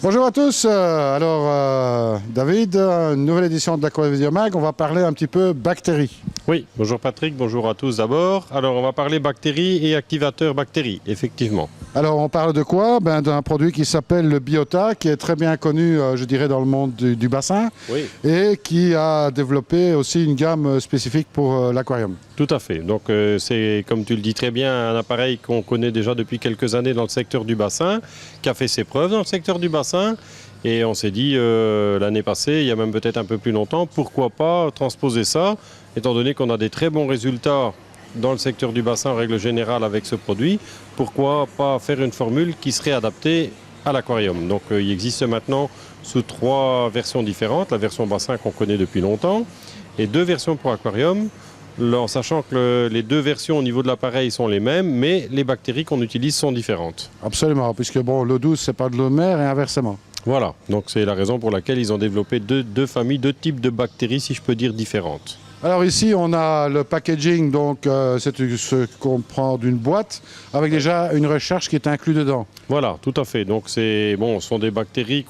Bonjour à tous, David, une nouvelle édition de l'Aquavision-Mag, on va parler un petit peu bactéries. Oui, bonjour Patrick, bonjour à tous d'abord. Alors on va parler bactéries et activateurs bactéries, effectivement. Alors on parle de quoi? D'un produit qui s'appelle le Biota, qui est très bien connu, je dirais, dans le monde du bassin, Oui. Et qui a développé aussi une gamme spécifique pour l'aquarium. Tout à fait, donc c'est, comme tu le dis très bien, un appareil qu'on connaît déjà depuis quelques années dans le secteur du bassin, qui a fait ses preuves dans le secteur du bassin. Et on s'est dit l'année passée, il y a même peut-être un peu plus longtemps, pourquoi pas transposer ça, étant donné qu'on a des très bons résultats dans le secteur du bassin en règle générale avec ce produit, pourquoi pas faire une formule qui serait adaptée à l'aquarium. Donc il existe maintenant sous 3 versions différentes, la version bassin qu'on connaît depuis longtemps, et 2 versions pour aquarium, en sachant que les 2 versions au niveau de l'appareil sont les mêmes, mais les bactéries qu'on utilise sont différentes. Absolument, puisque bon, l'eau douce, c'est pas de l'eau de mer et inversement. Voilà, donc c'est la raison pour laquelle ils ont développé deux familles, 2 types de bactéries, si je peux dire, différentes. Alors ici, on a le packaging, donc c'est ce qu'on prend d'une boîte, avec déjà une recherche qui est inclue dedans. Voilà, tout à fait. Donc ce sont des bactéries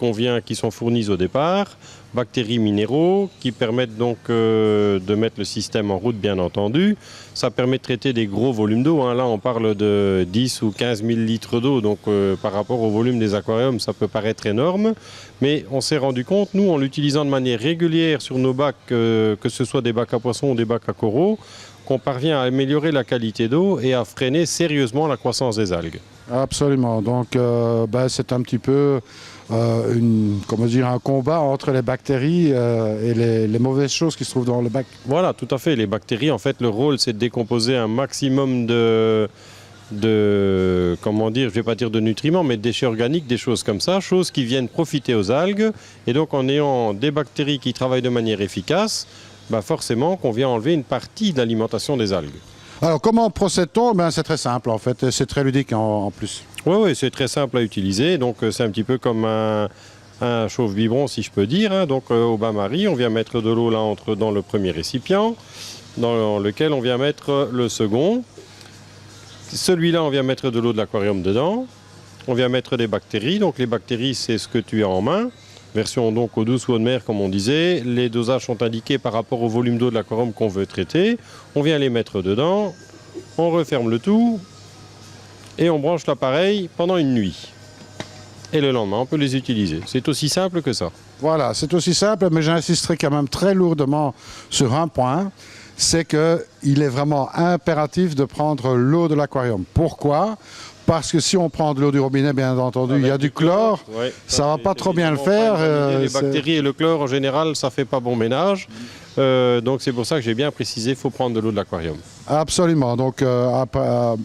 qui sont fournies au départ, bactéries minéraux, qui permettent donc de mettre le système en route, bien entendu. Ça permet de traiter des gros volumes d'eau, hein. Là, on parle de 10 ou 15 000 litres d'eau, donc par rapport au volume des aquariums, ça peut paraître énorme. Mais on s'est rendu compte, nous, en l'utilisant de manière régulière sur nos bacs, que ce soit des bacs à poissons ou des bacs à coraux, qu'on parvient à améliorer la qualité d'eau et à freiner sérieusement la croissance des algues. Absolument. Donc, c'est un petit peu un combat entre les bactéries et les mauvaises choses qui se trouvent dans le bac. Voilà, tout à fait. Les bactéries, en fait, leur rôle, c'est de décomposer un maximum comment dire, je ne vais pas dire de nutriments, mais de déchets organiques, des choses comme ça, choses qui viennent profiter aux algues. Et donc, en ayant des bactéries qui travaillent de manière efficace, forcément qu'on vient enlever une partie de l'alimentation des algues. Alors, comment procède-t-on? C'est très simple, en fait. C'est très ludique en plus. Oui, c'est très simple à utiliser. Donc, c'est un petit peu comme un chauffe-biberon, si je peux dire, hein. Donc, au bain-marie, on vient mettre de l'eau là dans le premier récipient, dans lequel on vient mettre le second. Celui-là, on vient mettre de l'eau de l'aquarium dedans. On vient mettre des bactéries. Donc, les bactéries, c'est ce que tu as en main. Version donc eau douce ou eau de mer, comme on disait. Les dosages sont indiqués par rapport au volume d'eau de l'aquarium qu'on veut traiter. On vient les mettre dedans, on referme le tout et on branche l'appareil pendant une nuit. Et le lendemain, on peut les utiliser. C'est aussi simple que ça. Voilà, c'est aussi simple, mais j'insisterai quand même très lourdement sur un point, c'est qu'il est vraiment impératif de prendre l'eau de l'aquarium. Pourquoi ? Parce que si on prend de l'eau du robinet, bien entendu, il y a du chlore, ça ne va pas trop bien le faire. Les bactéries et le chlore, en général, ça ne fait pas bon ménage. Donc c'est pour ça que j'ai bien précisé, il faut prendre de l'eau de l'aquarium. Absolument. Donc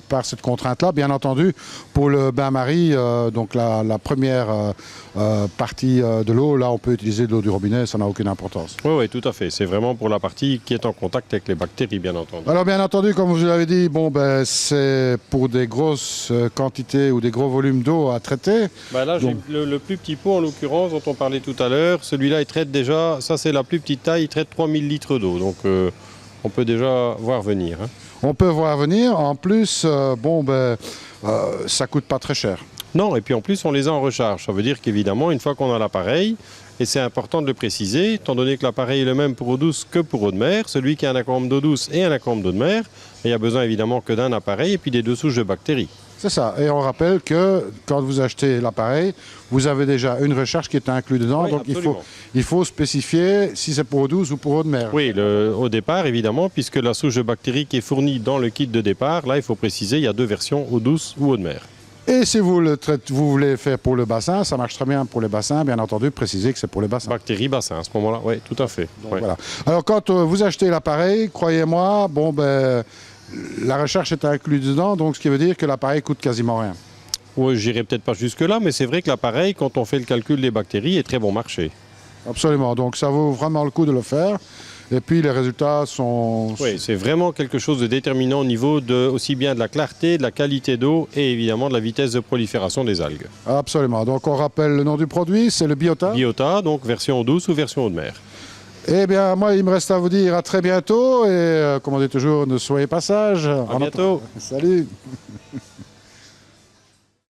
par cette contrainte-là, bien entendu, pour le bain-marie, donc la première partie de l'eau, là on peut utiliser de l'eau du robinet, ça n'a aucune importance. Oui, tout à fait. C'est vraiment pour la partie qui est en contact avec les bactéries, bien entendu. Alors bien entendu, comme vous l'avez dit, c'est pour des grosses quantités ou des gros volumes d'eau à traiter. Là, j'ai le plus petit pot en l'occurrence dont on parlait tout à l'heure. Celui-là, il traite déjà, ça c'est la plus petite taille, il traite 3000 litres d'eau. Donc on peut déjà voir venir, hein. On peut voir venir. En plus, ça coûte pas très cher. Non, et puis en plus, on les a en recharge. Ça veut dire qu'évidemment, une fois qu'on a l'appareil, et c'est important de le préciser, étant donné que l'appareil est le même pour eau douce que pour eau de mer, celui qui a un aquarium d'eau douce et un aquarium d'eau de mer, il y a besoin évidemment que d'un appareil et puis des 2 souches de bactéries. C'est ça. Et on rappelle que quand vous achetez l'appareil, vous avez déjà une recharge qui est inclue dedans. Oui, donc il faut spécifier si c'est pour eau douce ou pour eau de mer. Oui, au départ, évidemment, puisque la souche de bactéries qui est fournie dans le kit de départ, là, il faut préciser, il y a 2 versions, eau douce ou eau de mer. Et si vous voulez faire pour le bassin, ça marche très bien pour les bassins, bien entendu, préciser que c'est pour les bassins. Bactéries, bassin, à ce moment-là, oui, tout à fait. Donc, voilà. Alors quand vous achetez l'appareil, croyez-moi, la recherche est inclue dedans, donc ce qui veut dire que l'appareil coûte quasiment rien. Oui, j'irai peut-être pas jusque-là, mais c'est vrai que l'appareil, quand on fait le calcul des bactéries, est très bon marché. Absolument, donc ça vaut vraiment le coup de le faire. Et puis les résultats sont... Oui, c'est vraiment quelque chose de déterminant au niveau aussi bien de la clarté, de la qualité d'eau et évidemment de la vitesse de prolifération des algues. Absolument, donc on rappelle le nom du produit, c'est le Biota. Biota, donc version eau douce ou version eau de mer. Eh bien, moi, il me reste à vous dire à très bientôt et, comme on dit toujours, ne soyez pas sages. À bientôt. Salut.